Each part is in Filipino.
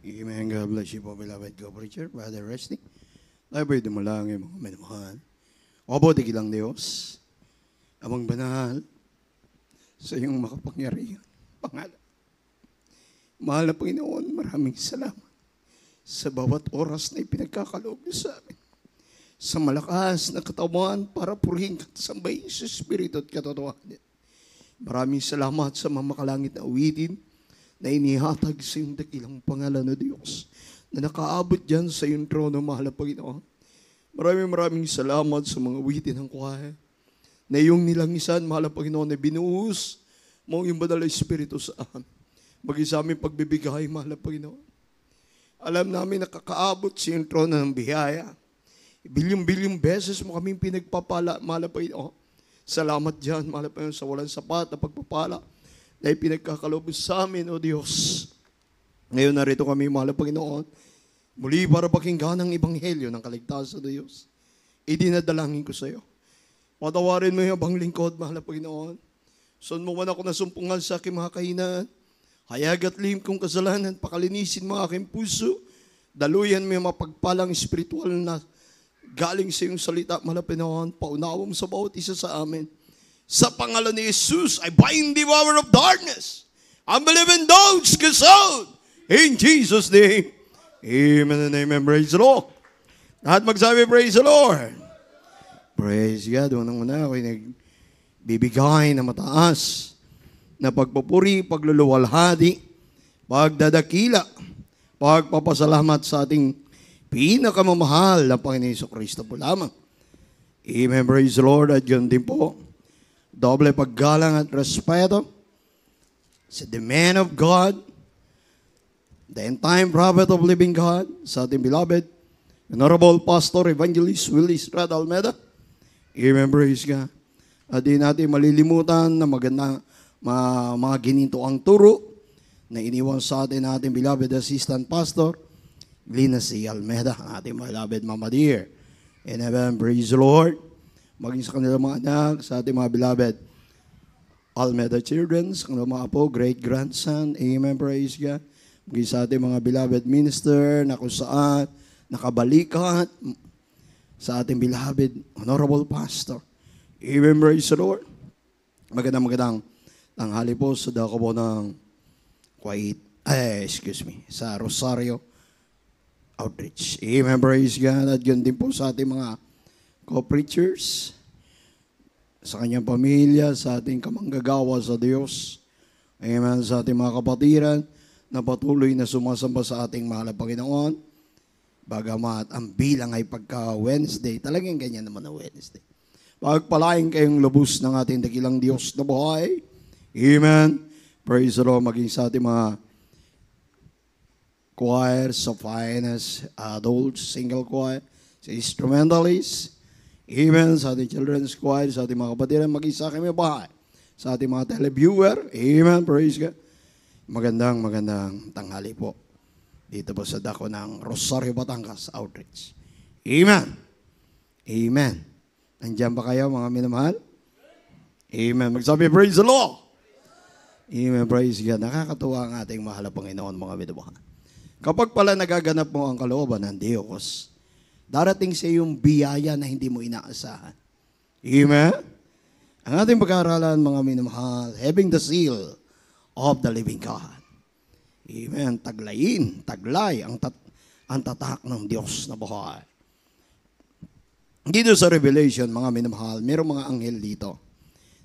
Amen. God bless you po, beloved co-preacher, Brother Resty. Labay dumalangin mga minamahal. Mabuti kilang Diyos, amang banal, sa iyong makapangyarihan. Pangalan. Mahal na Panginoon, maraming salamat sa bawat oras na ipinagkakaloob niyo sa amin. Sa malakas na katawan para purihin at sambahin sa Espiritu at katotohanan. Maraming salamat sa mamakalangit na awitin na inihatag sa iyong dakilang pangalan na Diyos na nakaabot dyan sa iyong trono, mahal na Panginoon. Maraming salamat sa mga awitin ng choir na iyong nilangisan, mahal na Panginoon, na binuhos mo yung banal na Espiritu sa amin. Mag-isa aming pagbibigay, mahal na Panginoon. Alam namin nakakaabot sa iyong trono ng biyaya. Bilyong-bilyong beses mo kaming pinagpapala, mahal na Panginoon. Salamat dyan, mahal na Panginoon, sa walang sapat na pagpapala na ipinagkakaloob sa amin, O Diyos. Ngayon narito kami, mahal na Panginoon, muli para pakinggan ang ebanghelyo ng kaligtasan, O Diyos. Idinadalangin ko sa iyo. Patawarin mo yung abang lingkod, mahal na Panginoon. Saan mo man ako nasumpungan sa aking mga kahinaan, hayag at lihim kong kasalanan, pakalinisin mo aking puso, daluyan mo yung mapagpalang espiritual na galing sa iyong salita, mahal na Panginoon, paunawam sa bawat isa sa amin. Sa pangalan ni Jesus, I bind the power of darkness. Unbelieving dogs, kasod. In Jesus' name. Amen and amen. Praise the Lord. Lahat magsabi, praise the Lord. Praise God. Unang-una ako'y nagbibigay na mataas na pagpupuri, pagluluwalhati, pagdadakila, pagpapasalamat sa ating pinakamamahal na Panginoon Jesucristo po lamang. Amen. Praise the Lord. At yun din po, doble paggalang at respeto sa the man of God, the end-time prophet of living God, sa ating beloved, Honorable Pastor Evangelist Willis Rad Almeida. Amen, praise God. At di natin malilimutan na maganda mga ginintoang turo na iniwan sa atin ating beloved Assistant Pastor, Lina C. Almeida, ating beloved Mama Dear. Amen, praise the Lord. Maging sa kanilang mga anak, sa ating mga beloved Almeida children, sa kanilang mga apo, great-grandson, amen, praise God. Maging sa ating mga beloved minister, na kung saan nakabalikat, sa ating beloved Honorable Pastor, amen, praise the Lord. Magandang tanghali po sa dako po ng sa Rosario Outreach. Amen, praise God. At yun din po sa ating mga co-preachers, sa kanyang pamilya, sa ating kamanggagawa sa Diyos. Amen. Sa ating mga kapatiran na patuloy na sumasamba sa ating mahal na Panginoon. Bagamat ang bilang ay pagka-Wednesday, talagang ganyan naman na Wednesday. Pagpalain kayong lubos ng ating dakilang Diyos na buhay. Amen. Praise the Lord. Maging sa ating mga choir, sa finest, adults, single choir, sa instrumentalists, amen, sa ating children's choir, sa ating mga kapatiran, maging sa aking bahay, sa ating mga televiewer, amen, praise God. Magandang tanghali po dito po sa dako ng Rosario, Batangas Outreach. Amen. Amen. Nandiyan ba kayo, mga minamahal? Amen. Magsabi, praise the Lord. Amen, praise God. Nakakatuwa ang ating mahal na Panginoon, mga minamahal. Kapag pala nagaganap mo ang kalooban ng Diyos, darating sa iyong biyaya na hindi mo inaasahan. Amen? Ang ating pag-aaralan, mga minamahal, having the seal of the living God. Amen. Taglay ang tatak ng Diyos na buhay. Dito sa Revelation, mga minamahal, mayroong mga anghel dito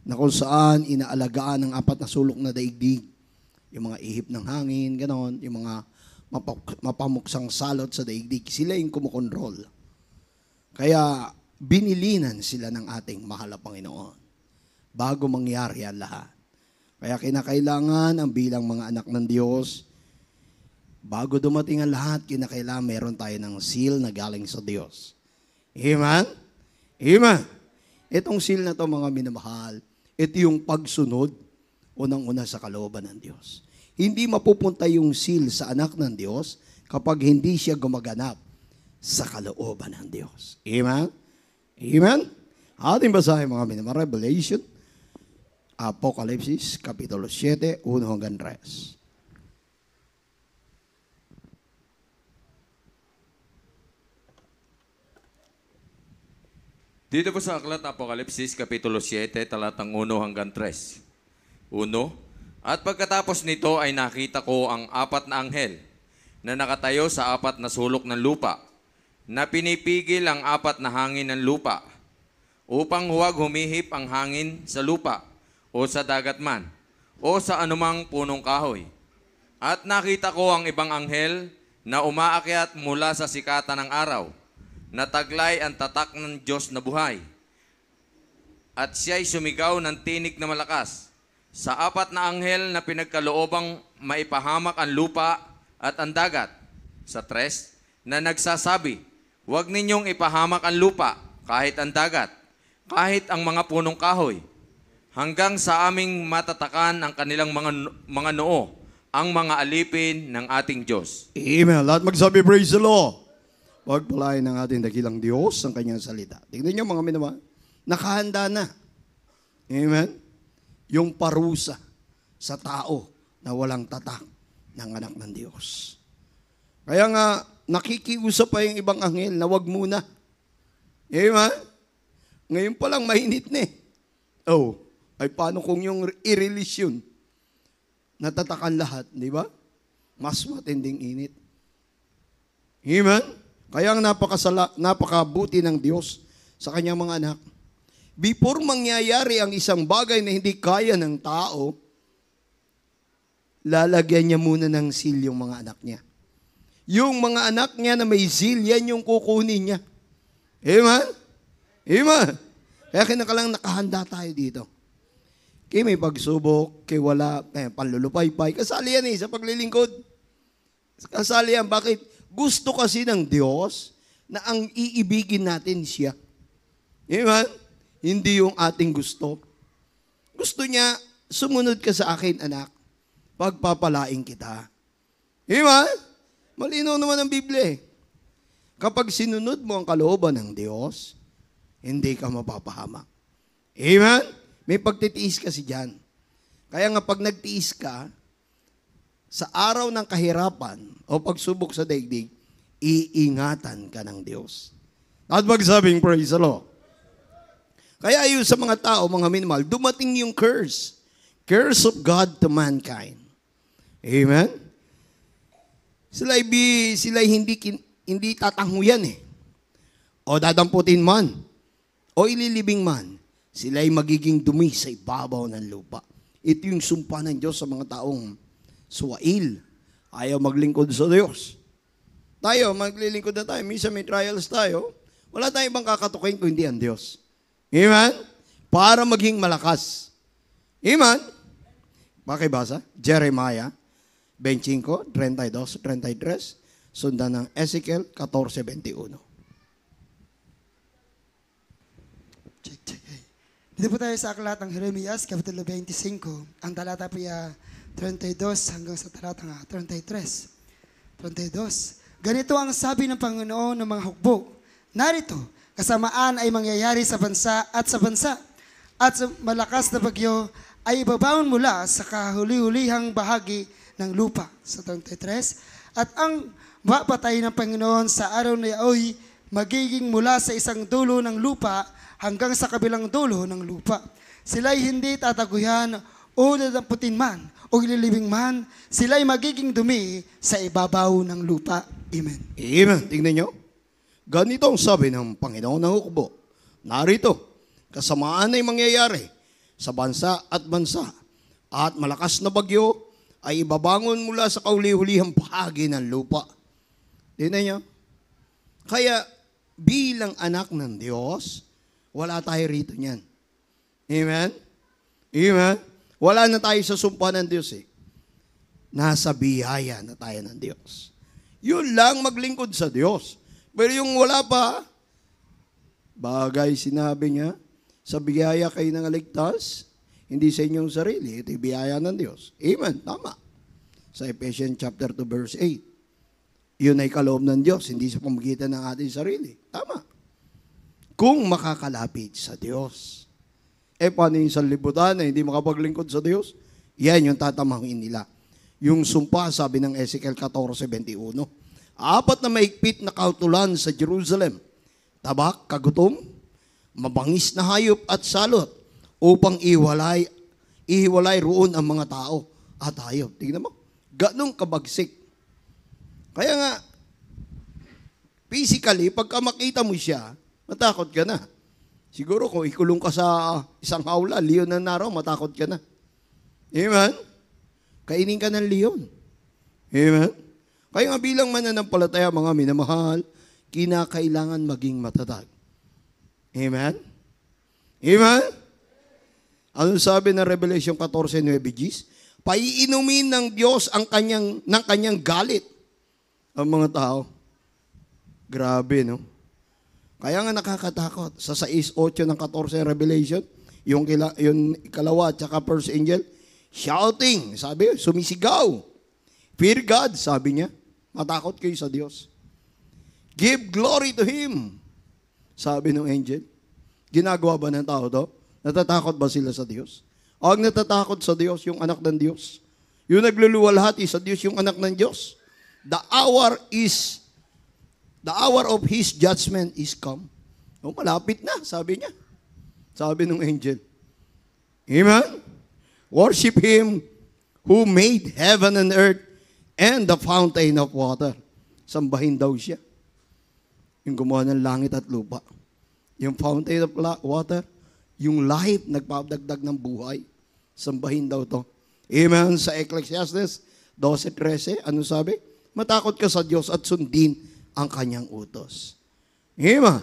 na kung saan inaalagaan ng apat na sulok na daigdig. Yung mga ihip ng hangin, ganon, yung mga mapamuksang salot sa daigdig. Sila yung kumukontrol. Kaya binilinan sila ng ating mahal na Panginoon bago mangyari ang lahat. Kaya kinakailangan ang bilang mga anak ng Diyos, bago dumating ang lahat, kinakailangan meron tayo ng seal na galing sa Diyos. Amen? Amen. Itong seal na to, mga minamahal, ito yung pagsunod, unang-una sa kalooban ng Diyos. Hindi mapupunta yung seal sa anak ng Diyos kapag hindi siya gumaganap sa kalooban ng Diyos. Amen? Amen? Ating basahin, mga minamahal, Revelation, Apokalipsis, Kapitulo 7, 1 hanggang 3. Dito po sa Aklat Apokalipsis, Kapitulo 7, talatang 1 hanggang 3. 1. At pagkatapos nito ay nakita ko ang 4 na anghel na nakatayo sa 4 na sulok ng lupa, na pinipigil ang 4 na hangin ng lupa, upang huwag humihip ang hangin sa lupa, o sa dagat man, o sa anumang punong kahoy. At nakita ko ang ibang anghel na umaakyat mula sa sikatan ng araw, na taglay ang tatak ng Diyos na buhay. At siya'y sumigaw ng tinig na malakas sa 4 na anghel na pinagkaloobang maipahamak ang lupa at ang dagat. Sa 3, na nagsasabi, huwag ninyong ipahamak ang lupa, kahit ang dagat, kahit ang mga punong kahoy, hanggang sa aming matatakan ang kanilang mga noo, ang mga alipin ng ating Diyos. Amen. Lahat magsabi, praise the Lord. Pagpalain ng ating dakilang Diyos ang kanyang salita. Tingnan niyo mga minamahal, nakahanda na. Amen. Yung parusa sa tao na walang tatak ng anak ng Diyos. Kaya nga, nakikiusap pa yung ibang anghel na wag muna. Amen. Ngayon pa lang mainit na eh. Oh, ay paano kung yung i-release yun? Natatakan lahat, di ba? Mas matinding init. Amen? Kaya ang napakabuti ng Diyos sa kanyang mga anak. Before mangyayari ang isang bagay na hindi kaya ng tao, lalagyan niya muna ng seal yung mga anak niya. Yung mga anak niya na may seal, yan yung kukunin niya. Amen? Amen? Kaya kinakalang nakahanda tayo dito. Kaya may pagsubok, kaya wala, panlulupay-pay. Kasali yan sa paglilingkod. Kasali yan. Bakit? Gusto kasi ng Diyos na ang iibigin natin siya. Amen? Hindi yung ating gusto. Gusto niya, sumunod ka sa akin, anak. Pagpapalain kita. Amen? Malinaw naman ang Biblia eh. Kapag sinunod mo ang kalooban ng Diyos, hindi ka mapapahamak. Amen? May pagtitiis kasi dyan. Kaya nga pag nagtiis ka, sa araw ng kahirapan o pagsubok sa daigdig, iingatan ka ng Diyos. At magsabing, praise the Lord. Kaya yun sa mga tao, mga minamahal, dumating yung curse. Curse of God to mankind. Amen? Sila'y hindi tatanghuyan eh. O dadamputin man. O ililibing man. Sila'y magiging dumi sa ibabaw ng lupa. Ito yung sumpa ng Diyos sa mga taong suwail. Ayaw maglingkod sa Diyos. Tayo, maglilingkod na tayo. Minsan may trials tayo. Wala tayong ibang kakatukin kung hindi ang Diyos. Amen? Para maging malakas. Amen? Pakibasa? Jeremiah 25, 32, 33. Sundan ng Ezekiel 14:21. Check. Dito po tayo sa aklat ng Jeremias, Kapitulo 25. Ang talata po 32 hanggang sa talatang 33. 32. Ganito ang sabi ng Panginoon ng mga hukbo. Narito, kasamaan ay mangyayari sa bansa at sa bansa. At sa malakas na bagyo ay ibabaon mula sa kahuli-hulihang bahagi ng lupa. Sa 33. At ang mapatay ng Panginoon sa araw na iyo'y magiging mula sa isang dulo ng lupa hanggang sa kabilang dulo ng lupa. Sila'y hindi tataguyan o dadamputin man o ililibing man, sila'y magiging dumi sa ibabaw ng lupa. Amen. Amen. Tingnan nyo. Ganito ang sabi ng Panginoon ng hukbo. Narito, kasamaan ay mangyayari sa bansa at bansa, at malakas na bagyo ay ibabangon mula sa kauli-hulihang bahagi ng lupa. Tingnan nyo. Kaya bilang anak ng Diyos, wala tayo rito niyan. Amen? Amen? Wala na tayo sa sumpa ng Diyos eh. Nasa biyaya na tayo ng Diyos. Yun lang maglingkod sa Diyos. Pero yung wala pa, bagay sinabi niya, sa biyaya kayo nang aligtas, hindi sa inyong sarili, ito'y biyaya ng Diyos. Amen, tama. Sa Ephesians chapter 2 verse 8. Yun ay kaloob ng Diyos, hindi sa pamagitan ng ating sarili. Tama. Kung makakalapit sa Diyos. Paano yung sanlibutan na hindi makapaglingkod sa Diyos? Yan yung tatamangin nila. Yung sumpa, sabi ng Ezekiel 14:21. 4 na mahigpit na kautulan sa Jerusalem. Tabak, kagutom, mabangis na hayop at salot upang ihiwalay roon ang mga tao at hayop. Tingnan mo, ganong kabagsik. Kaya nga, physically, pagka makita mo siya, matakot ka na. Siguro kung ikulong ka sa isang hawla, leon na naraw, matakot ka na. Amen? Kainin ka ng leon. Amen? Kaya nga bilang mananampalataya, mga minamahal, kinakailangan maging matatag. Amen? Amen? Ano sabi ng Revelation 14:9? Paiinumin ng Diyos ng kanyang galit ang mga tao. Grabe, no? Kaya nga nakakatakot. Sa 6:8 ng 14 Revelation, yung ikalawa at saka first angel, shouting, sabi, sumisigaw. Fear God, sabi niya. Matakot kayo sa Diyos. Give glory to Him, sabi ng angel. Ginagawa ba ng tao to? Natatakot ba sila sa Diyos? O ang natatakot sa Diyos, yung anak ng Diyos. Yung nagluluwalhati sa Diyos, yung anak ng Diyos. The hour of His judgment is come. O, malapit na, sabi niya. Sabi ng angel. Amen? Worship Him who made heaven and earth and the fountain of water. Sambahin daw siya. Yung gumawa ng langit at lupa. Yung fountain of water, yung life, nagpapdagdag ng buhay. Sambahin daw to. Amen? Sa Ecclesiastes 12:13, ano sabi? Matakot ka sa Diyos at sundin ang kanyang utos. Amen?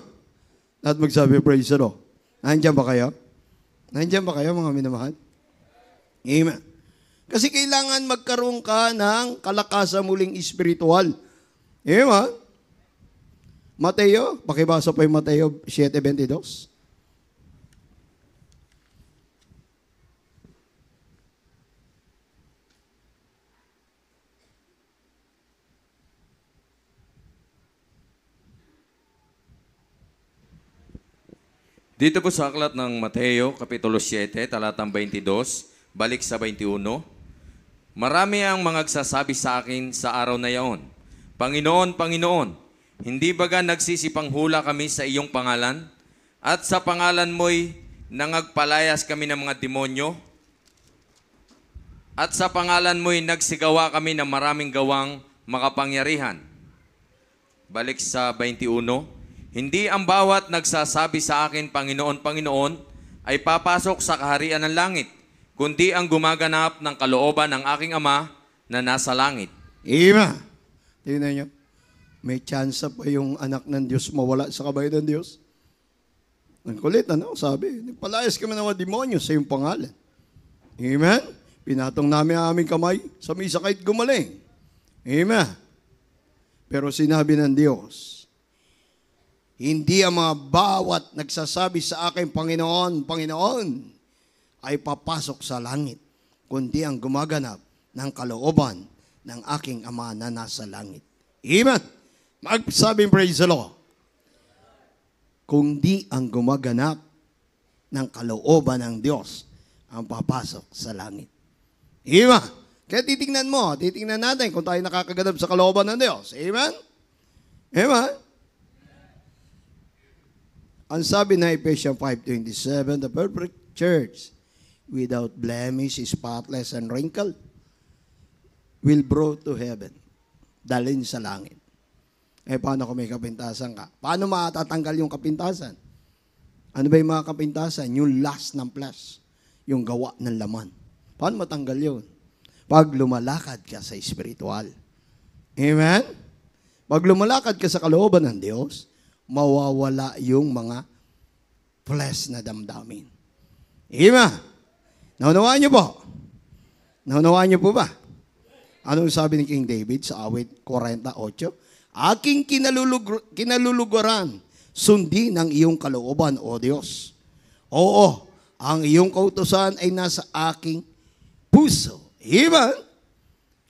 At magsabi, praise the Lord. Nandiyan ba kayo? Nandiyan ba kayo, mga minamahal? Amen. Kasi kailangan magkaroon ka ng kalakasan muling espiritual. Amen? Mateo, pakibasa po yung Mateo 7:22. Dito po sa aklat ng Mateo, Kapitulo 7, talatang 22, balik sa 21. Marami ang magsasabi sa akin sa araw na yaon, Panginoon, Panginoon, hindi baga nagsisipanghula kami sa iyong pangalan? At sa pangalan mo'y nangagpalayas kami ng mga demonyo? At sa pangalan mo'y nagsigawa kami ng maraming gawang makapangyarihan? Balik sa 21. Hindi ang bawat nagsasabi sa akin, Panginoon, Panginoon, ay papasok sa kaharian ng langit, kundi ang gumaganap ng kalooban ng aking Ama na nasa langit. Amen. Tingnan nyo. May chance pa yung anak ng Diyos mawala sa kabay ng Diyos. Ang kulit, ano? Sabi, nagpalayas kami ng mga demonyo sa iyong pangalan. Amen. Pinatong namin ang aming kamay sa may sakit gumaling. Amen. Pero sinabi ng Diyos, hindi ang mga bawat nagsasabi sa akin, Panginoon, Panginoon, ay papasok sa langit, kundi ang gumaganap ng kalooban ng aking Ama na nasa langit. Amen. Magsabing praise the Lord. Kundi ang gumaganap ng kalooban ng Diyos ang papasok sa langit. Amen. Kaya titingnan natin kung tayo nakakaganap sa kalooban ng Diyos. Amen. Amen. Ang sabi na Ephesians 5:27, the perfect church without blemish, spotless, and wrinkled will brought to heaven. Dalhin sa langit. Eh, paano kung may kapintasan ka? Paano matatanggal yung kapintasan? Ano ba yung mga kapintasan? Yung lust ng flesh. Yung gawa ng laman. Paano matanggal yun? Pag lumalakad ka sa espiritual. Amen? Pag lumalakad ka sa kalooban ng Diyos, mawawala yung mga flesh na damdamin. Amen? Naunawaan niyo po? Naunawaan niyo po ba? Anong sabi ni King David sa awit 48? Aking kinaluluguran, sundin ang iyong kalooban, O Diyos. Oo, ang iyong kautusan ay nasa aking puso. Amen?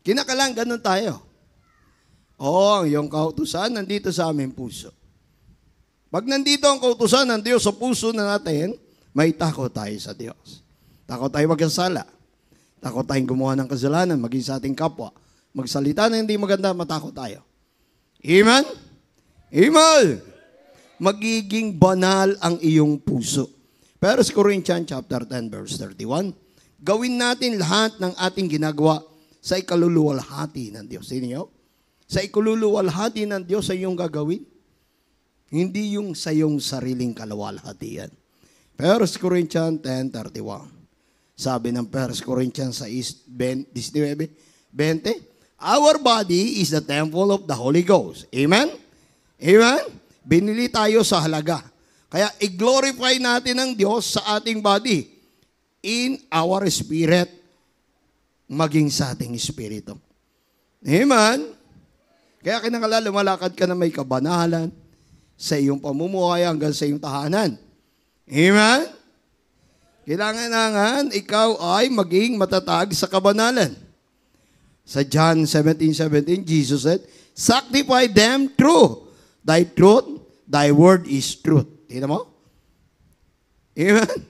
Kinakalang ganun tayo. Oo, ang iyong kautusan nandito sa aming puso. Pag nandito ang kautusan ng Diyos sa puso na natin, may takot tayo sa Diyos. Takot tayo magkasala. Takot tayong gumawa ng kasalanan, maging sa ating kapwa. Magsalita na hindi maganda, matakot tayo. Amen? Amen! magiging banal ang iyong puso. 1 Corinthians chapter 10 verse 31. Gawin natin lahat ng ating ginagawa sa ikaluluwalhati ng Diyos. Sino nyo? Sa ikaluluwalhati ng Diyos ay iyong gagawin. Hindi yung sa iyong sariling kaluwalhatian. 1 Corinthians 10:31. Sabi ng 1 Corinthians 6:19, our body is the temple of the Holy Ghost. Amen? Amen? Binili tayo sa halaga. Kaya i-glorify natin ang Diyos sa ating body in our spirit, maging sa ating espiritu. Amen? Kaya kinakala lumalakad ka na may kabanalan sa iyong pamumuhay hanggang sa iyong tahanan. Amen? Kailangan ikaw ay maging matatag sa kabanalan. Sa John 17:17, Jesus said, sanctify them through thy truth, thy word is truth. Tingnan mo? Amen?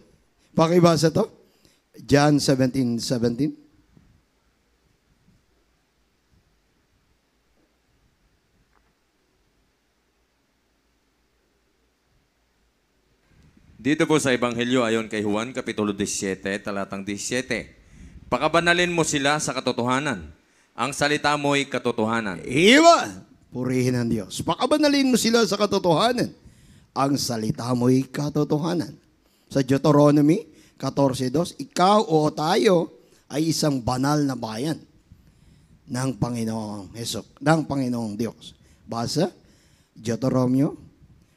Pakibasa to. John 17:17. Dito po sa Ebanghelyo ayon kay Juan, Kapitulo 17, talatang 17. Pakabanalin mo sila sa katotohanan. Ang salita mo'y katotohanan. Iba! Purihin ang Diyos. Pakabanalin mo sila sa katotohanan. Ang salita mo'y katotohanan. Sa Deuteronomy 14:2, ikaw o tayo ay isang banal na bayan ng Panginoong Diyos. Basa, Deuteronomy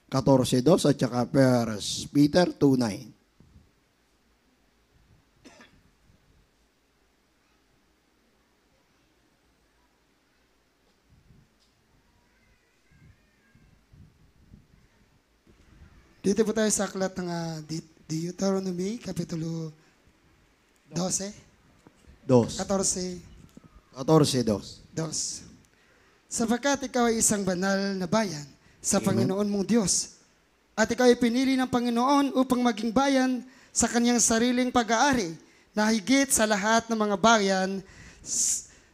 14:2 at saka 1 Peter 2:9. Dito po tayo sa aklat ng Deuteronomy, Kapitulo 12, 14, 14:2. 2. Sapagkat ikaw ay isang banal na bayan sa Panginoon mong Diyos, at ikaw ay pinili ng Panginoon upang maging bayan sa kanyang sariling pag-aari, na higit sa lahat ng mga bayan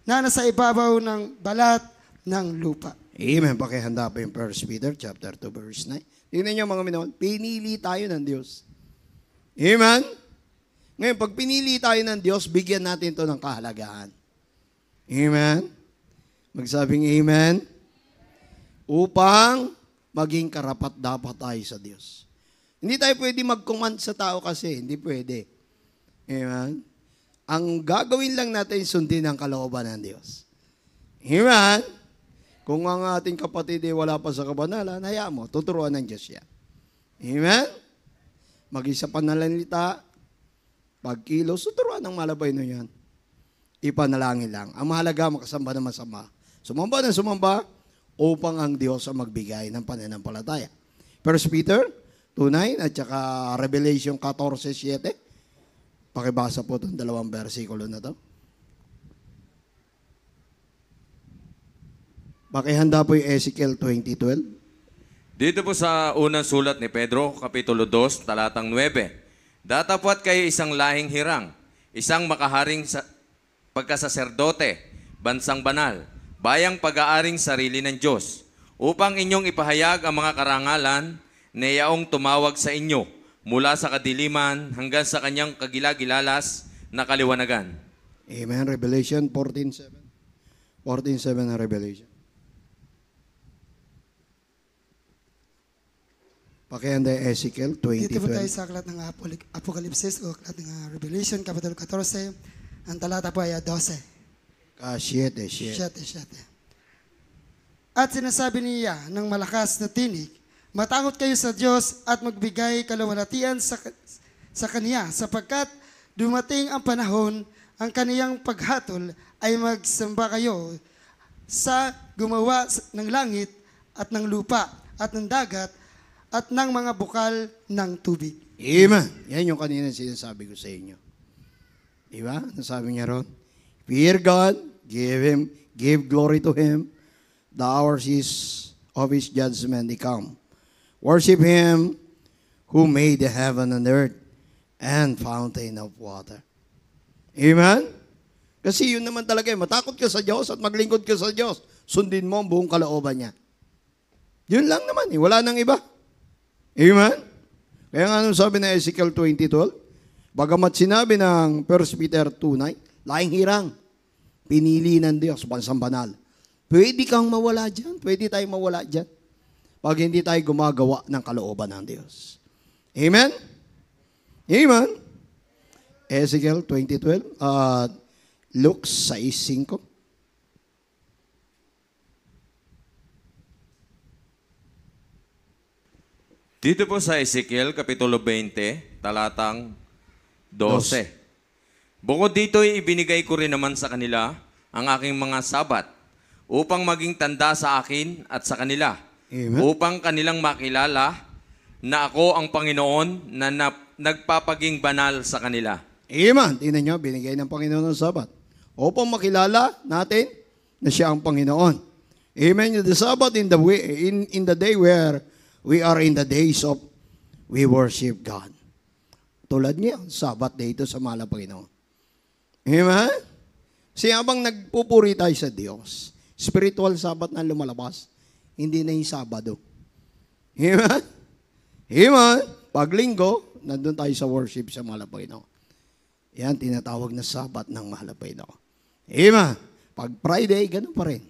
na nasa ibabaw ng balat ng lupa. Amen. Pakihanda pa yung 1 Peter chapter 2 verse 9. Tingnan niyo mga minoon, pinili tayo ng Diyos. Amen? Ngayon, pag pinili tayo ng Diyos, bigyan natin ito ng kahalagahan. Amen? Magsabing amen? Upang maging karapat-dapat tayo sa Diyos. Hindi tayo pwede mag-command sa tao kasi, hindi pwede. Amen? Ang gagawin lang natin, sundin ang kalooban ng Diyos. Amen? Kung ang ating kapatid ay wala pa sa kabanalan, hayaan mo, tuturuan ng Diyos yan. Amen? Mag-isa pananalita, pagkilos, tuturuan ng malabay na yan. Ipanalangin lang. Ang mahalaga, makasamba na masama. Sumamba na sumamba, upang ang Diyos ang magbigay ng pananampalataya. 1 Peter 2:9 at saka Revelation 14:7. Pakibasa po itong dalawang versikulo na to. Pakihanda po yung Ezekiel 20:12. Dito po sa unang sulat ni Pedro, Kapitulo 2, talatang 9. Datapwat kayo isang lahing hirang, isang makaharing pagkasaserdote, bansang banal, bayang pag-aaring sarili ng Diyos, upang inyong ipahayag ang mga karangalan na yaong tumawag sa inyo mula sa kadiliman hanggang sa kanyang kagilagilalas na kaliwanagan. Amen. Revelation 14:7. 14:7 na Revelation. Pakihanda yung Ezekiel Dito po tayo 20:12. sa aklat ng Apokalipsis o aklat ng Revelation, Kapitulo 14. Ang talata po ay 12. 7. 7. At sinasabi niya ng malakas na tinig, matakot kayo sa Diyos at magbigay kaluwalhatian sa Kaniya, sapagkat dumating ang panahon, ang Kaniyang paghatol ay magsamba kayo sa gumawa ng langit at ng lupa at ng dagat at ng mga bukal ng tubig. Amen. Yan yung kanina sinasabi ko sa inyo. Diba? Nasabi niya ron, fear God, give glory to Him. The hours of His judgment come. Worship Him who made the heaven and earth and fountain of water. Amen? Kasi yun naman talaga, matakot ka sa Diyos at maglingkod ka sa Diyos. Sundin mo ang buong kalooban niya. Yun lang naman, wala nang iba. Amen? Kaya nga nung sabi na Ezekiel 20:12, bagamat sinabi ng 1 Peter 2:9, laing hirang, pinili ng Diyos, bansang banal. Pwede kang mawala dyan. Pwede tayong mawala dyan. Pag hindi tayo gumagawa ng kalooban ng Diyos. Amen? Amen? Ezekiel 20:12 at Luke 6:5. Dito po sa Ezekiel, Kapitulo 20, talatang 12. Bukod dito, ibinigay ko rin naman sa kanila ang aking mga sabat upang maging tanda sa akin at sa kanila. Amen. Upang kanilang makilala na ako ang Panginoon na nagpapaging banal sa kanila. Amen. Tingnan nyo, binigay ng Panginoon ng Sabat. Upang makilala natin na siya ang Panginoon. Amen. The Sabbath in the day where we are in the days of we worship God. Tulad niya, Sabbath day ito sa mahal na Panginoon. Amen? Kasi habang nagpupuri tayo sa Diyos, spiritual Sabbath na lumalabas, hindi na yung Sabado. Amen? Amen? Pag linggo, nandun tayo sa worship sa mahal na Panginoon. Yan, tinatawag na Sabbath ng mahal na Panginoon. Amen? Pag Friday, ganun pa rin.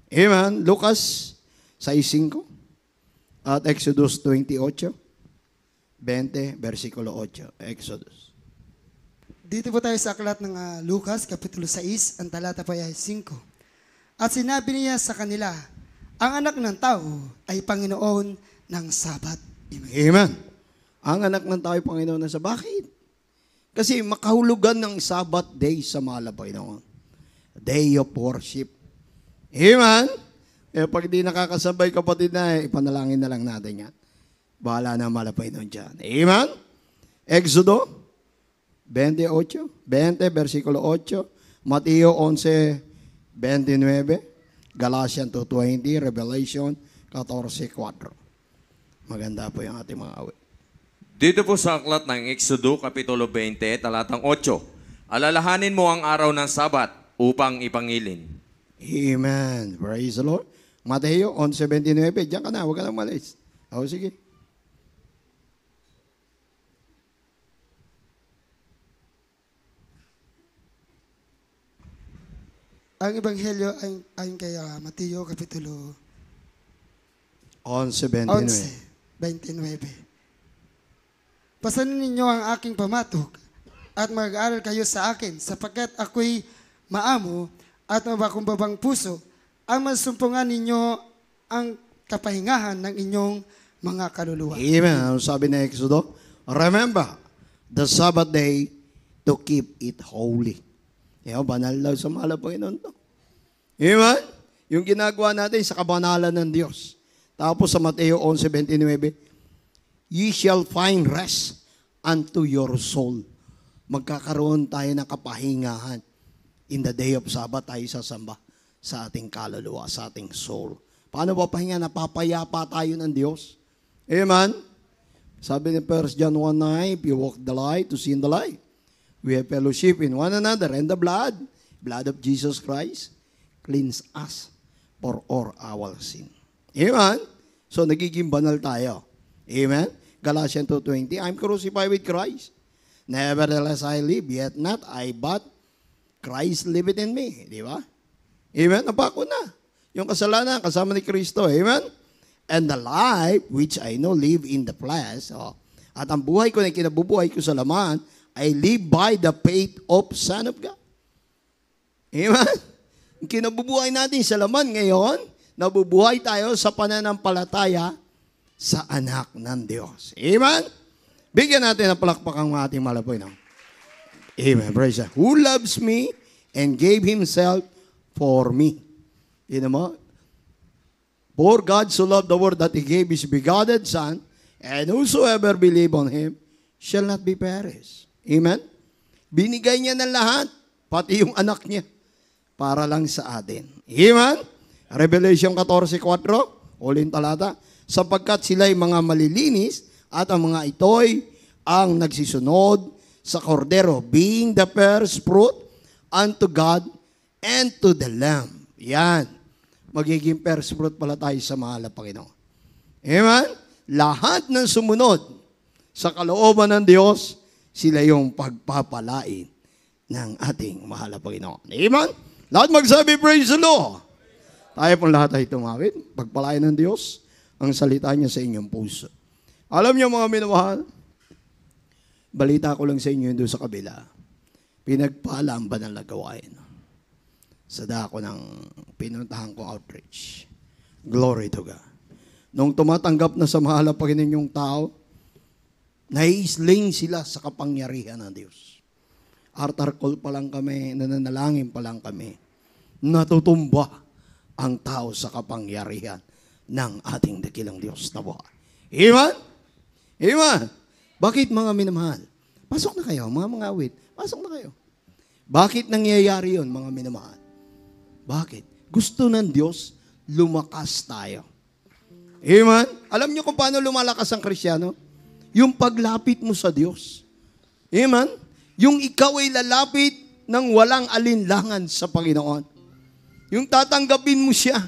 Amen? Lucas 6:5. At Exodus 28, 20, versikulo 8. Exodus. Dito po tayo sa aklat ng Lucas, Kapitulo 6, ang talata po ay 5. At sinabi niya sa kanila, ang anak ng tao ay Panginoon ng Sabat. Amen. Amen. Ang anak ng tao ay Panginoon ng Sabat. Bakit? Kasi makahulugan ng Sabbath day sa mahal na Panginoon. Day of worship. Amen. Pag di nakakasabay kapatid na, ipanalangin na lang natin yan. Bahala na malapay nun dyan. Amen? Exodo 28, 20, versikulo 8, Mateo 11, 29, Galatians 2:20, Revelation 14:4. Maganda po yung ating mga awit. Dito po sa aklat ng Exodo, Kapitulo 20, talatang 8. Alalahanin mo ang araw ng Sabat upang ipangilin. Amen. Praise the Lord. Mateo 11:29. Diyan ka na, huwag ka nang malis. O, sige. Ang Ebanghelyo ay ayon kay Mateo, Kapitulo 11:29. 11:29. Pasanin ninyo ang aking pamatok at mag-aaral kayo sa akin sapagkat ako'y maamo at mabakumbabang puso ang masumpungan ninyo ang kapahingahan ng inyong mga kaluluwa. Amen. Ano sabi na Exodo? Remember, the Sabbath day to keep it holy. Banal daw sa mahal na Panginoon to. Amen? Yung ginagawa natin sa kabanalan ng Diyos. Tapos sa Mateo 11:29, ye shall find rest unto your soul. Magkakaroon tayo ng kapahingahan. In the day of Sabbath tayo sasamba sa ating kaluluwa, sa ating soul. Paano ba pahinga? Napapayapa tayo ng Diyos. Amen? Sabi ni 1 John 1:9, if you walk the light, to see in the light. We have fellowship in one another, and the blood of Jesus Christ, cleanse us for all our sin. Amen? So, nagiging banal tayo. Amen? Galatians 2:20, I'm crucified with Christ. Nevertheless I live, yet not I, but Christ liveth in me. Di ba? Amen? Napako na. Yung kasalanan, kasama ni Kristo. Amen? And the life which I know live in the flesh. At ang buhay ko na kinabubuhay ko sa laman, I live by the faith of Son of God. Amen? Ang kinabubuhay natin sa laman ngayon, nabubuhay tayo sa pananampalataya sa anak ng Diyos. Amen? Bigyan natin ng palakpakang ating malapoy. No? Amen. Praise God. Who loves me and gave himself for me. You know, for God so loved the world that he gave his begotten Son, and whosoever believe on him shall not be perished. Amen? Binigay niya ng lahat, pati yung anak niya, para lang sa atin. Amen? Revelation 14:4, uling talata, sapagkat sila'y mga malilinis at ang mga ito'y ang nagsisunod sa kordero, being the first fruit unto God and to the Lamb. Yan. Magiging first fruit pala tayo sa mahal na Panginoon. Amen? lahat ng sumunod sa kalooban ng Diyos, sila yung pagpapalain ng ating mahal na Panginoon. Amen? Lahat magsabi, praise the Lord. Tayo pong lahat ay tumawid. Pagpalain ng Diyos ang salita niya sa inyong puso. Alam niyo mga minamahal, balita ko lang sa inyo doon sa kabila. Pinagpala ang banal na gawain sa dako ng pinuntahan kong outreach. Glory to God. Nung tumatanggap na sa mahal na Panginoon yung tao, nai-sling sila sa kapangyarihan ng Diyos. Altar call pa lang kami, nananalangin pa lang kami, natutumba ang tao sa kapangyarihan ng ating dakilang Diyos na buhay. Amen? Amen? Bakit mga minamahal? Pasok na kayo, mga awit. Pasok na kayo. Bakit nangyayari yun, mga minamahal? Bakit? Gusto ng Diyos, lumakas tayo. Amen? Alam niyo kung paano lumalakas ang Kristiyano? Yung paglapit mo sa Diyos. Amen? Yung ikaw ay lalapit ng walang alinlangan sa Panginoon. Yung tatanggapin mo siya.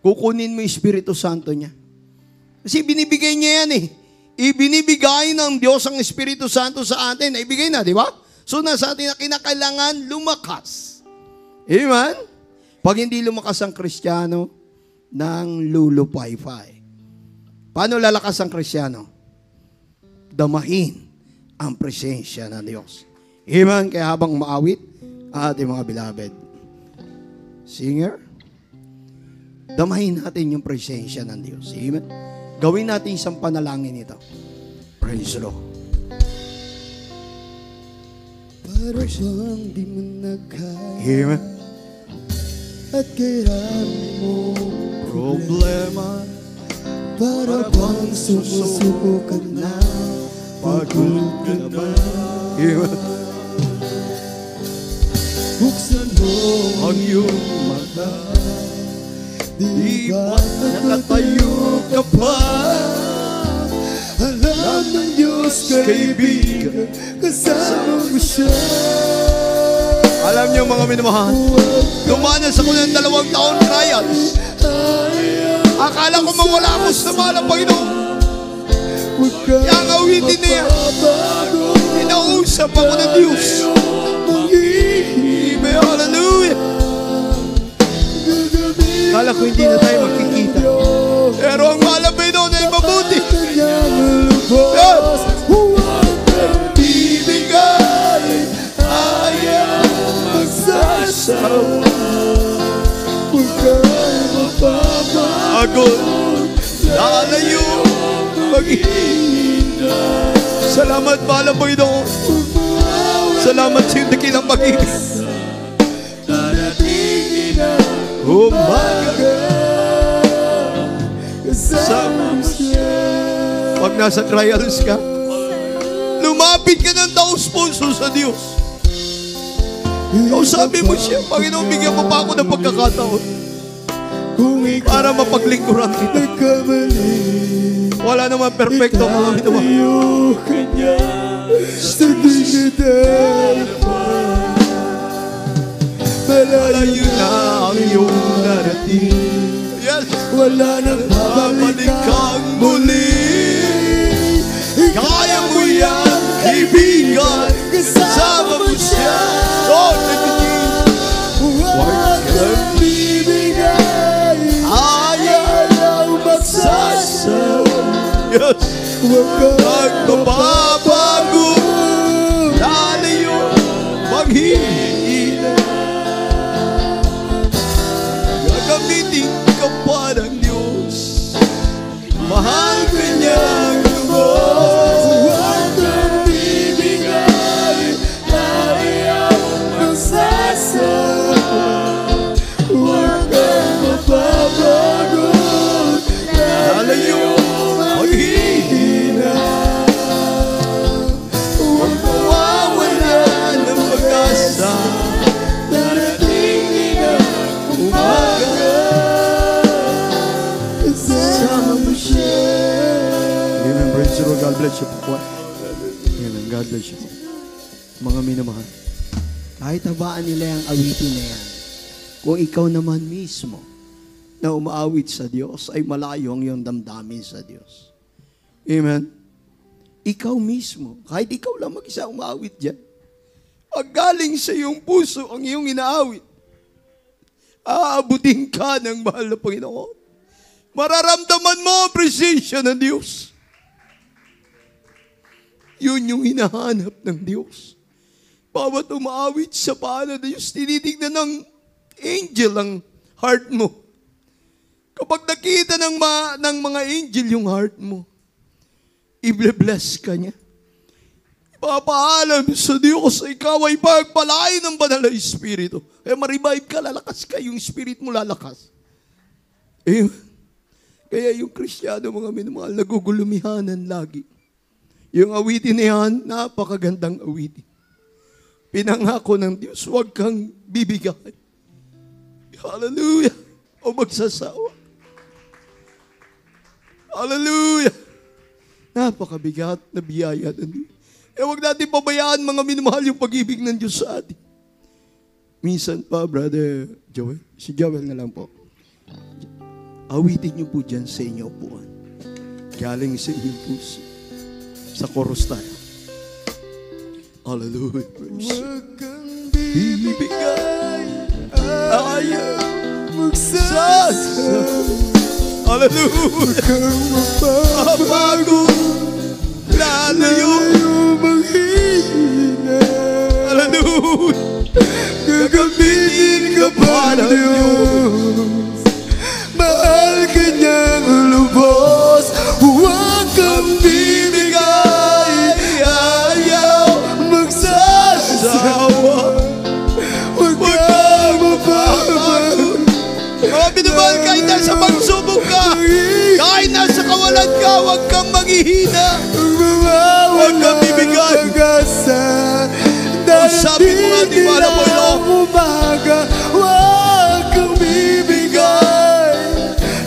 Kukunin mo yung Espiritu Santo niya. Kasi binibigay niya yan eh. Ibinibigay ng Diyos ang Espiritu Santo sa atin. Ibigay na, di ba? So nasa atin na kinakailangan lumakas. Amen? Pag hindi lumakas ang Kristiyano, nang lulupay-pay. Paano lalakas ang Kristiyano? Damahin ang presensya ng Diyos. Amen? Kaya habang umaawit, ating mga beloved singer, damahin natin yung presensya ng Diyos. Amen? Gawin natin isang panalangin ito. Praise the Lord. Para bang di mo nagkaya Amen. at kailangan mo Problema, para bang sumusuko ka na, pagod ka na. Amen. buksan mo Ang iyong mata, di ba nakatayo ka pa? alam ng Diyos kaibigan, kasama mo siya. Alam niyo mga minamahal, dumanas ako ng 2 taon trials. Akala ko mawala ako sa mahal ng Panginoon. Kaya ang awitin na yan, inausap ako ng Diyos. Amen, hallelujah. Akala ko hindi na tayo magkikita. Pero ang mahal ng Panginoon ay mabuti. Yes. Bibigay, ayaw magsasawa. Agod, lalayo, maghihina. Salamat, mahal ng Panginoon. Salamat sa iyong dakilang pag-ibig. Umaga, kasama mo siya. Pag nasa trials ka, lumapit ka ng taos-puso sa Diyos. Kausapin mo siya, Panginoon, bigyan mo pa ako ng pagkakataon para mapaglingkuran kita. Wala naman perfecto mga minamahal. Malayo na ang iyong narating. Yes. Wala nang babalik kang muli. Kaya mo yan, kaibigan. Kasama mo siya. Lord, let me huwag kang bibigay, ayaw magsasawa. Yes. Huwag kang mababago, lalayo, maghihina. Gagamitin ka pa ng Diyos, mahal ka niyang lubos. Huwag kang bibigay, ayaw magsasawa. Huwag kang mababago, lalayo, maghihina. Huwag mawawala ng pag-asa, darating ang umaga, kasama mo siya. Amen. Praise the Lord. God bless you po. Amen. God bless you po. Mga minamahal, kahit habaan nila yung awitin na yan, kung ikaw naman mismo na umaawit sa Diyos ay malayo ang iyong damdamin sa Diyos. Amen? Ikaw mismo, kahit ikaw lang mag-isa umaawit dyan, pag galing sa iyong puso ang iyong inaawit, aabutin ka ng mahal na Panginoon. Mararamdaman mo ang presensya ng Diyos. Yun yung hinahanap ng Diyos. Bawat umaawit sa paanan ng Diyos, tinitignan ng angel ang heart mo. Kapag nakita ng mga angel yung heart mo, i-bless ka niya. Ipapaalam sa Diyos, ikaw ay pagpalain ng banal na Espiritu. Kaya ma-revive ka, lalakas ka, yung Spirit mo lalakas. Amen. Kaya yung Kristiyano, mga minamahal, nagugulumihanan lagi. Yung awitin na yan, napakagandang awitin. Pinangako ng Diyos, huwag kang bibigay. Hallelujah. O magsasawa. Hallelujah. Napakabigat na biyaya ng Diyos. Kaya huwag natin pabayaan, mga minamahal, yung pag-ibig ng Diyos sa atin. Minsan pa, Brother Joel, si Joel na lang po. Awitin niyo po dyan sa inyo upuan. Galing sa inyong puso. Sa chorus tayo. Hallelujah. Huwag kang bibigay, Ayaw magsasawa. Hallelujah. Kang Mabago. Lalayo. maghihina. Hallelujah. Gagamitin ka pa ng Diyos. Mahal ka niyang lubos. Huwag kang bibigay, ayaw magsasawa. Huwag kang mababago. Mga pinabal, kahit nasa pagsubok ka, kahit nasa kawalan ka, huwag kang maghihina. Huwag kang bibigay. Sabi mo nga, di ba, alam mo yun? Umaga, huwag kang bibigay,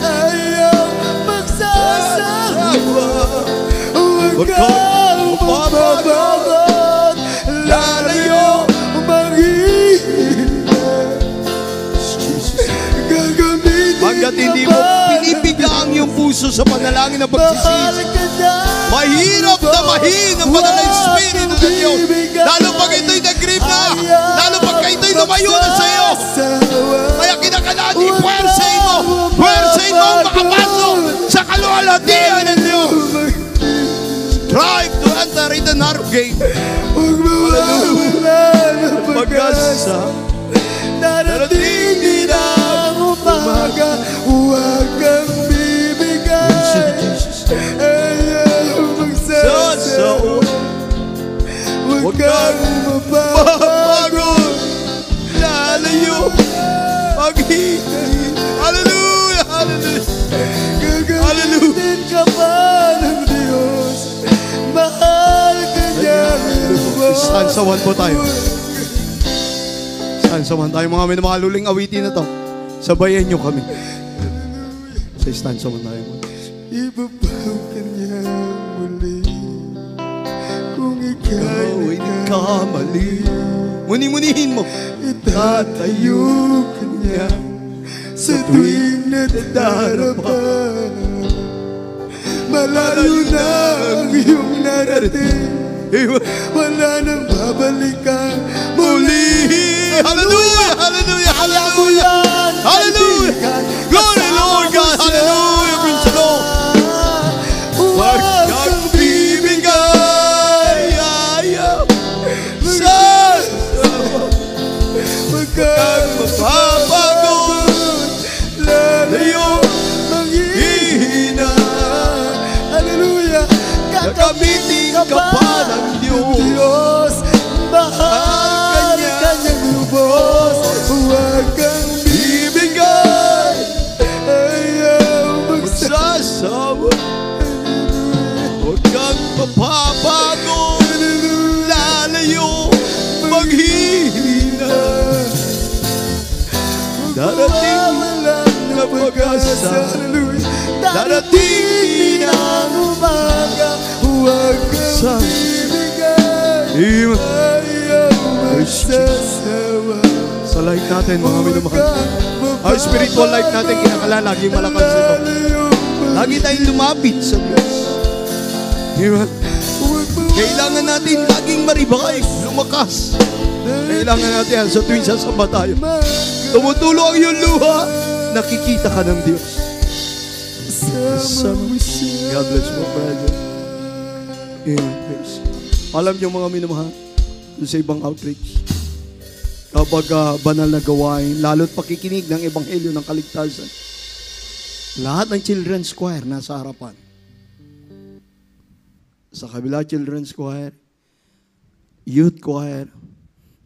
ayaw magsasawa. Huwag kang mababagot, lalayo maghihina. Gagamitin Hanggat hindi mo pinipigang yung puso sa panalangin ng pagsisisi, mahirap na mahin ang banal na Espiritu ng Diyos. Lalo pag ito'y nag-grip na, lalo pag ito'y lumayo na sa iyo. Kaya kinakailangan i-puwersahin mo. Puwersahin mo ang makapasok sa kaluwalhatian ng Diyos. Strive to enter in the narrow gate. Huwag mawawala ng pag-asa. Darating din ang umaga. Huwag kang bibigay, ayaw magsasawa. Huwag kang mababago, Lalayo. Maghihintay. Hallelujah. Hallelujah. gagamitin ka pa ng Diyos. Mahal ka niya lubos. Stanza 1 po tayo. Stanza 1 tayo, mga minamahaluling awitin na to. Sabayan nyo kami. Sa stanza 1 tayo. Ibabaw ka niya muli kung ika'y Ikaw ay nagkamali. Muni-munihin mo. itatayo ka niya sa tuwing nadadarapa. Malayo na ang iyong narating, wala nang babalikan muli. Hallelujah! Hallelujah! Hallelujah! Hallelujah! Glory, Lord God! Hallelujah! Praise the Lord! Huwag kang bibigay, ayaw sa Huwag kang mapapagod, lalayo maghihina. Hallelujah! gagamitin ka pa ng Diyos. Diyos, mahal ka niyang lubos. Huwag kang Bibigay, ayaw magsasawa. Huwag kang mapapagod, lalayo, maghihina. Darating na pag-asa. Hallelujah. Darating ang umaga. Huwag kang bibigay, Amen. ayaw magsasawa. Sa life natin, mga minamahal. Ang spiritual life natin, kinakala laging malakas ito. Lagi tayong lumapit sa Diyos. Diba? Kailangan natin laging ma-revive, lumakas. Kailangan natin sa tuwing sasamba tayo. Tumutulo ang iyong luha, nakikita ka ng Diyos. God bless mo, brother. Alam niyo mga minamahal, sa ibang outreach, kapag banal na gawain, lalo't pakikinig ng ebanghelyo ng kaligtasan, lahat ng children's choir nasa harapan. Sa kabila, children's choir, youth choir,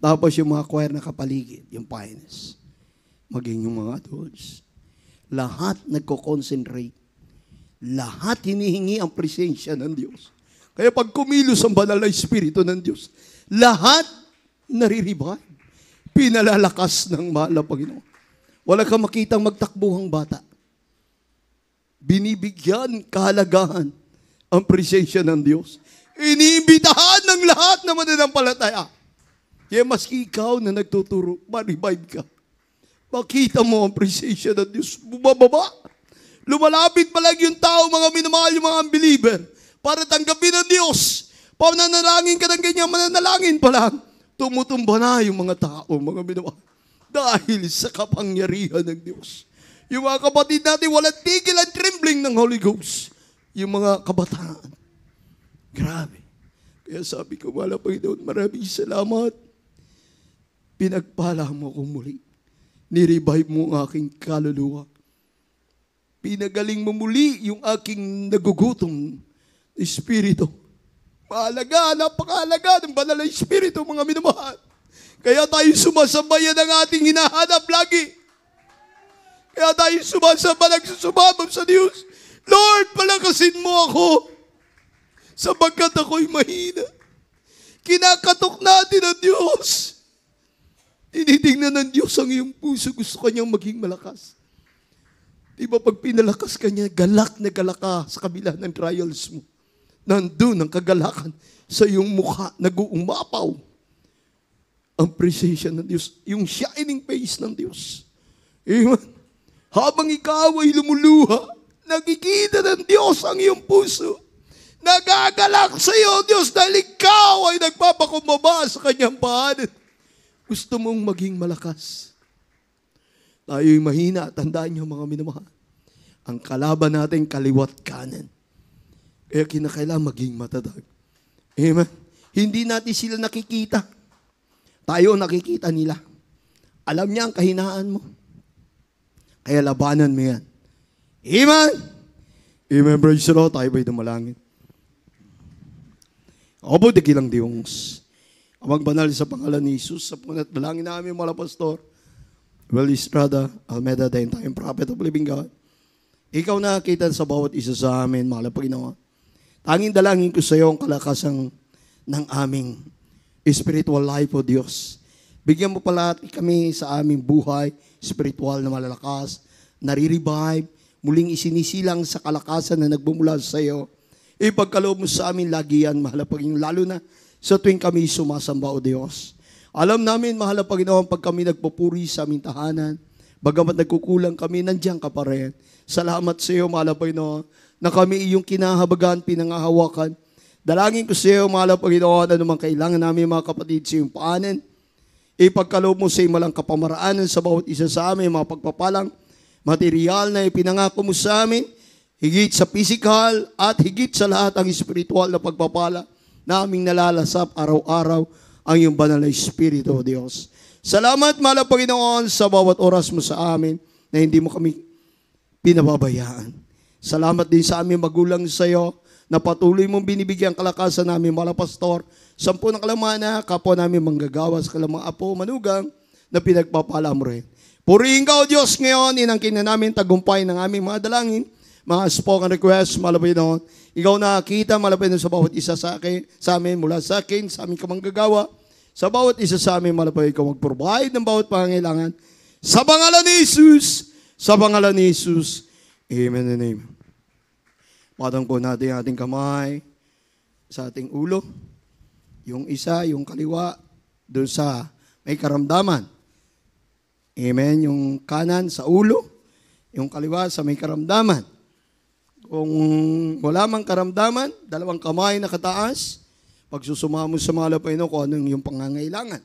tapos yung mga choir na kapaligid, yung pioneers, maging yung mga adults. Lahat nagko-concentrate. Lahat hinihingi ang presensya ng Diyos. Kaya pag kumilos ang banal na Espiritu ng Diyos, lahat nariribay. Pinalalakas ng mahal na Panginoon. Wala kang makitang magtakbuhang bata. Binibigyan kahalagahan ang presensya ng Diyos. Iniimbitahan ng lahat na mananampalataya. Kaya maski ikaw na nagtuturo, ma-revive ka. Makita mo ang presensya ng Diyos. Bumababa. Lumalapit pa lang yung tao, mga minamahal, yung mga unbeliever, para tanggapin ng Diyos. Pananalangin ka ng ganyan, mananalangin pa lang. Tumutumba na yung mga tao, mga minamahal. Dahil sa kapangyarihan ng Diyos. Yung mga kapatid natin, walang tigil ang trembling ng Holy Ghost. Yung mga kabataan. Grabe. Kaya sabi ko, wala Panginoon, maraming salamat. Pinagpala mo akong muli. Nirevive mo ang aking kaluluwa. Pinagaling mo muli yung aking nagugutom espiritu. Mahalaga, napakahalaga ng banal na espiritu, mga minamahal. Kaya tayo sumasabayan ang ating hinahanap lagi. Kaya tayo sumasamba, nagsusumabab sa Diyos. Lord, palakasin mo ako sapagkat ako'y mahina. Kinakatok natin ang Diyos. Tinitingnan ng Diyos ang iyong puso. Gusto kanyang maging malakas. Diba pag pinalakas ka niya, galak na galak ka sa kabila ng trials mo. Nandun ang kagalakan sa iyong mukha, nag-uumapaw. Ang presensya ng Diyos, yung shining face ng Diyos. Amen. Habang ikaw ay lumuluha, nakikita ng Diyos ang iyong puso. Nagagalak sa iyo, Diyos, dahil ikaw ay nagpapakumbaba sa kanyang paanan. Gusto mong maging malakas. Tayo'y mahina. Tandaan niyo mga minamahal. Ang kalaban natin kaliwat kanan. Kaya kinakailangan maging matatag. Amen. Hindi natin sila nakikita. Tayo nakikita nila. Alam niya ang kahinaan mo. Kaya labanan mo yan. Amen. Amen. Praise the Lord. Tayo ba'y dumalangin? Opo, dikilang Diyos. Amang banal sa pangalan ni Jesus. Sa punat dalangin namin mga pastor. Well, Estrada, Almeda, dahil tayong prophet of living God. Ikaw nakakita sa bawat isa sa amin, mahal na Panginoon. Tanging dalangin ko sa iyo ang kalakasan ng aming spiritual life, O Diyos. Bigyan mo pala kami sa aming buhay, spiritual na malalakas, nare-revive, muling isinisilang sa kalakasan na nagbumula sa iyo. Ipagkaloob mo sa amin lagi yan, mahal na Panginoon, lalo na sa tuwing kami sumasamba, O Diyos. Alam namin, mahal na Panginoon, pag kami nagpupuri sa aming tahanan, bagamat nagkukulang kami, nandiyan ka pa rin. Salamat sa iyo, mahal na Panginoon, na kami iyong kinahabagan, pinangahawakan. Dalangin ko sa iyo, mahal na Panginoon, anumang kailangan namin mga kapatid sa iyong paanan. Ipagkaloob mo sa iyo malang kapamaraanan sa bawat isa sa amin, mga pagpapalang material na ipinangako mo sa amin, higit sa physical at higit sa lahat ang spiritual na pagpapala na aming nalalasap araw-araw ang iyong banal na Espiritu, O Diyos. Salamat, mahal na Panginoon, sa bawat oras mo sa amin na hindi mo kami pinababayaan. Salamat din sa aming magulang sa iyo na patuloy mong binibigyan kalakasan namin, mahal na pastor, 10 na kalamana, kapwa namin manggagawa sa kalamang apo, manugang, na pinagpapala mo rin. Purihin ka, O Diyos, ngayon, inangkin na namin tagumpay ng aming mga dalangin, mga spoken requests, mahal na Panginoon. Ikaw nakakita, mahal na Panginoon, sa bawat isa sa amin, mula sa akin, sa aming kamanggagawa, sa bawat isa sa amin, mahal na Panginoon, ikaw mag-provide ng bawat pangangailangan. Sa pangalan ni Jesus, sa pangalan ni Jesus, amen and amen. Patang po natin ang ating kamay sa ating ulo. Yung isa, yung kaliwa, doon sa may karamdaman. Amen. Yung kanan sa ulo, yung kaliwa sa may karamdaman. Kung wala mang karamdaman, dalawang kamay na kataas, pagsusumamo sa mga Panginoon kung anong yung pangangailangan.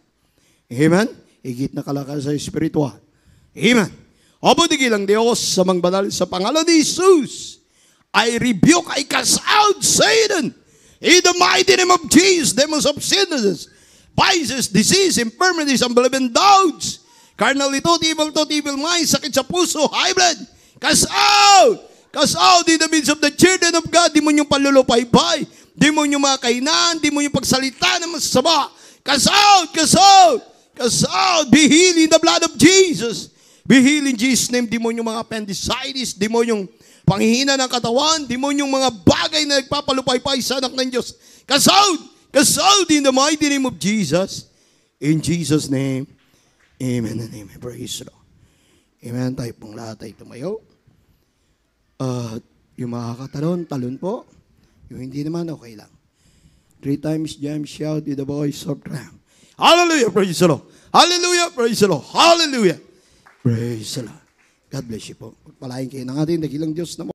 Amen. Higit na kalakas sa espiritual. Amen. Opo, digilang Diyos, sa mga banal sa pangalan ni Jesus, I rebuke, I cast out Satan in the mighty name of Jesus, demons of sicknesses, vices, disease, infirmities, unbelieving doubts, carnal evil mind, sakit sa puso, high blood, cast out! Cast out in the midst of the children of God, di mo yung palulupay-pay, di mo yung mga kainan, di mo yung pagsalita ng masasama, cast out, cast out, cast out, be healed in the blood of Jesus, be healed in Jesus' name, di mo yung mga appendicitis, di mo yung panghihina ng katawan, di mo yung mga bagay na nagpapalupay-pay sa anak ng Diyos, cast out in the mighty name of Jesus, in Jesus' name, amen and amen. Praise the Lord. Amen. Tayo pong lahat ay tumayo. Yung makakatalon po. Yung hindi naman, okay lang. 3 times jam shout with the voice of triumph. Hallelujah, praise the Lord. Hallelujah, praise the Lord. Hallelujah. Praise the Lord. God bless you po. Pagpalain kayo ng ating dakilang Diyos na